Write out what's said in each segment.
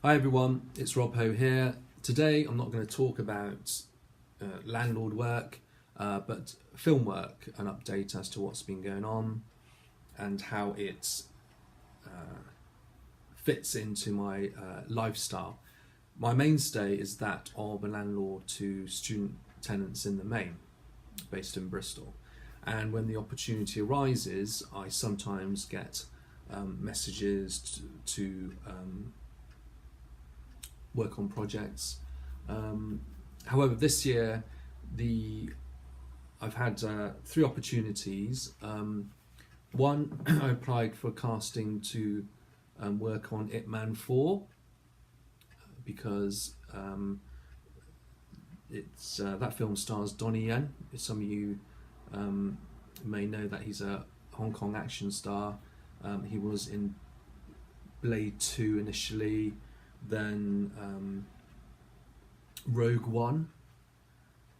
Hi everyone, it's Rob Ho here. Today I'm not going to talk about landlord work, but film work, an update as to what's been going on and how it fits into my lifestyle. My mainstay is that of a landlord to student tenants in the main, based in Bristol. And when the opportunity arises, I sometimes get messages to work on projects. However, this year I've had three opportunities. One, I applied for casting to work on Ip Man 4 because it's that film stars Donnie Yen. Some of you may know that he's a Hong Kong action star. He was in Blade 2 initially, then Rogue One.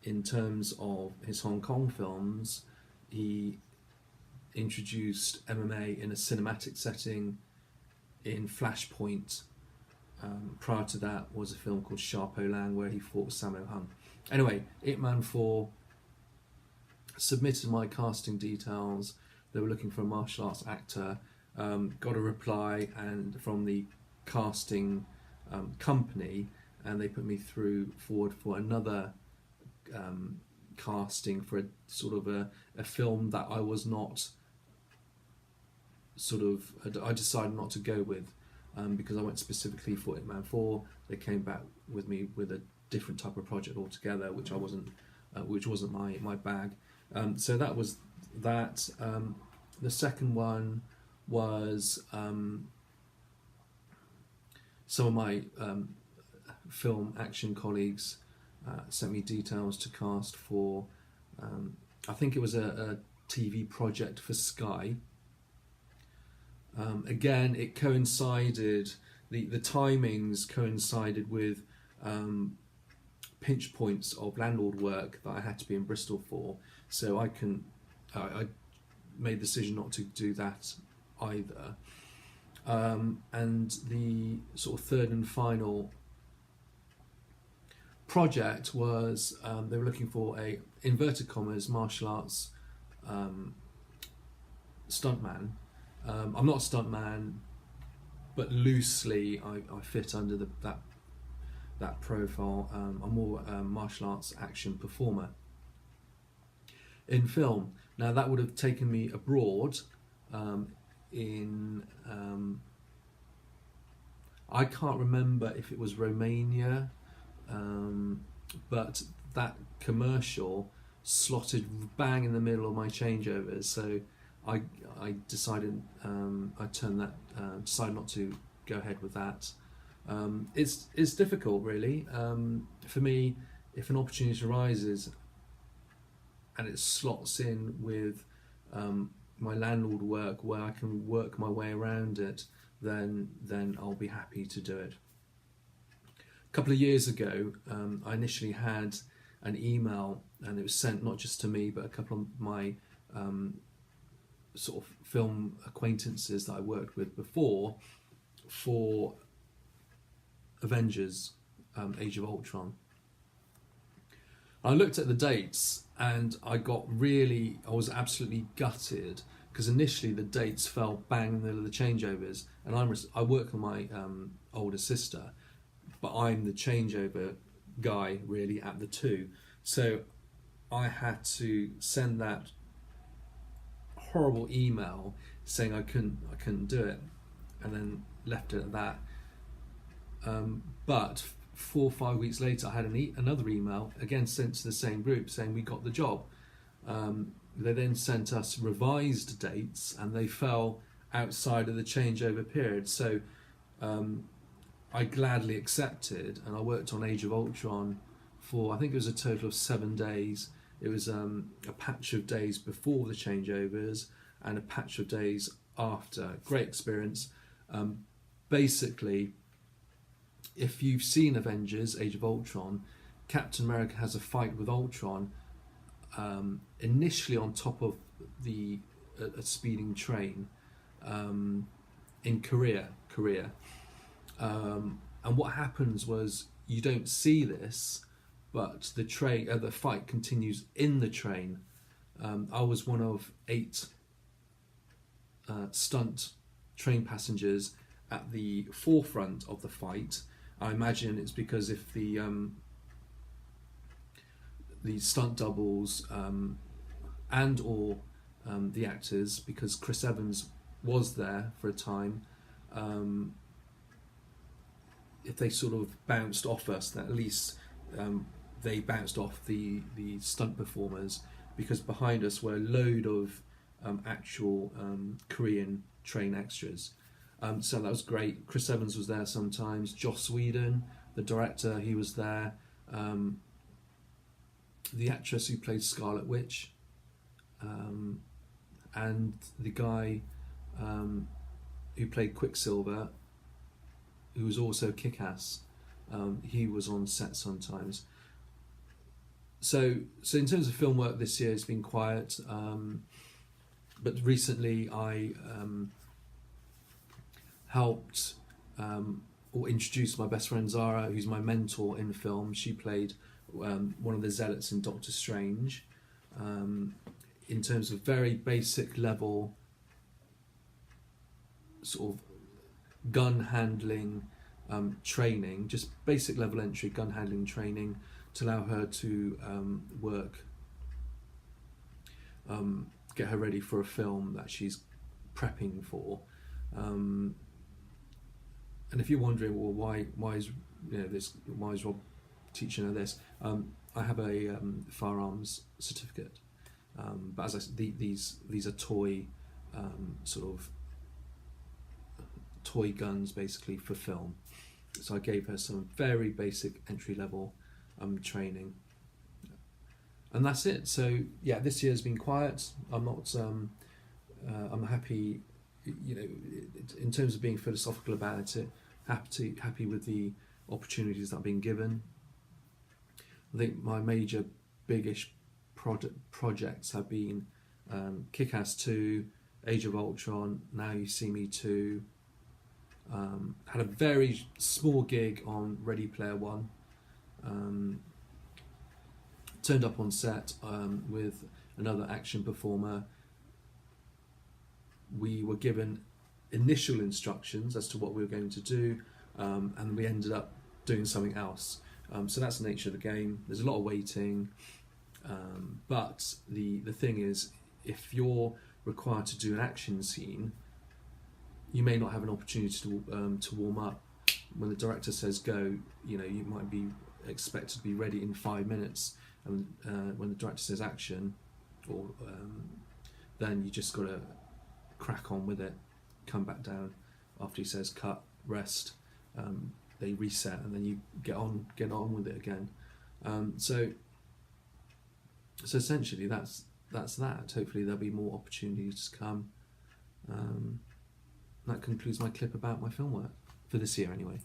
In terms of his Hong Kong films, he introduced MMA in a cinematic setting in Flashpoint. Prior to that was a film called Sha Po Lang where he fought Sammo Hung. Anyway, Ip Man 4, submitted my casting details. They were looking for a martial arts actor. Got a reply and from the casting company, and they put me forward for another casting for a sort of a film that I was not I decided not to go with because I went specifically for Ip Man 4. They came back with me with a different type of project altogether, which wasn't my bag. So that was that. The second one was some of my film action colleagues sent me details to cast for, I think it was a TV project for Sky. Again, it coincided, the timings coincided with pinch points of landlord work that I had to be in Bristol for, so I made the decision not to do that either. And the sort of third and final project was they were looking for a inverted commas martial arts stuntman. I'm not a stuntman, but loosely I fit under that profile. I'm more a martial arts action performer in film. Now that would have taken me abroad in I can't remember if it was Romania, but that commercial slotted bang in the middle of my changeovers, so I decided decided not to go ahead with that. It's difficult really for me if an opportunity arises and it slots in with my landlord work where I can work my way around it, then I'll be happy to do it. A couple of years ago, I initially had an email, and it was sent not just to me but a couple of my sort of film acquaintances that I worked with before, for Avengers Age of Ultron. I looked at the dates and I was absolutely gutted because initially the dates fell bang in the middle of the changeovers, and I work with my older sister, but I'm the changeover guy really at the two, so I had to send that horrible email saying I couldn't do it, and then left it at that. But 4 or 5 weeks later, I had another email, again sent to the same group, saying we got the job. They then sent us revised dates, and they fell outside of the changeover period. So I gladly accepted, and I worked on Age of Ultron for, I think it was a total of 7 days. It was a patch of days before the changeovers and a patch of days after. Great experience. Basically, if you've seen Avengers Age of Ultron, Captain America has a fight with Ultron initially on top of a speeding train in Korea. And what happens was, you don't see this, but the fight continues in the train. I was one of 8 stunt train passengers at the forefront of the fight. I imagine it's because if the stunt doubles and or the actors, because Chris Evans was there for a time, if they sort of bounced off us, then at least they bounced off the stunt performers, because behind us were a load of actual Korean train extras. So that was great. Chris Evans was there sometimes. Joss Whedon, the director, he was there. The actress who played Scarlet Witch, and the guy who played Quicksilver, who was also Kick-Ass, he was on set sometimes. So in terms of film work this year, it's been quiet. But recently I helped or introduced my best friend Zara, who's my mentor in film. She played one of the zealots in Doctor Strange. In terms of very basic level sort of gun handling training, just basic level entry gun handling training to allow her to work, get her ready for a film that she's prepping for. And if you're wondering, well, why is Rob teaching her this? I have a firearms certificate, but as I said, these are toy sort of toy guns basically for film. So I gave her some very basic entry level training, and that's it. So yeah, this year's been quiet. I'm not. I'm happy. You know, in terms of being philosophical about it, happy with the opportunities that I've been given. I think my major, biggish projects have been Kick-Ass 2, Age of Ultron, Now You See Me 2. Had a very small gig on Ready Player One. Turned up on set with another action performer. We were given initial instructions as to what we were going to do, and we ended up doing something else. So that's the nature of the game. There's a lot of waiting, but the thing is, if you're required to do an action scene, you may not have an opportunity to warm up. When the director says go, you know, you might be expected to be ready in 5 minutes, and when the director says action, or then you just got to crack on with it, come back down after he says cut, rest, they reset, and then you get on with it again. So essentially that's that. Hopefully there'll be more opportunities to come. That concludes my clip about my film work for this year anyway.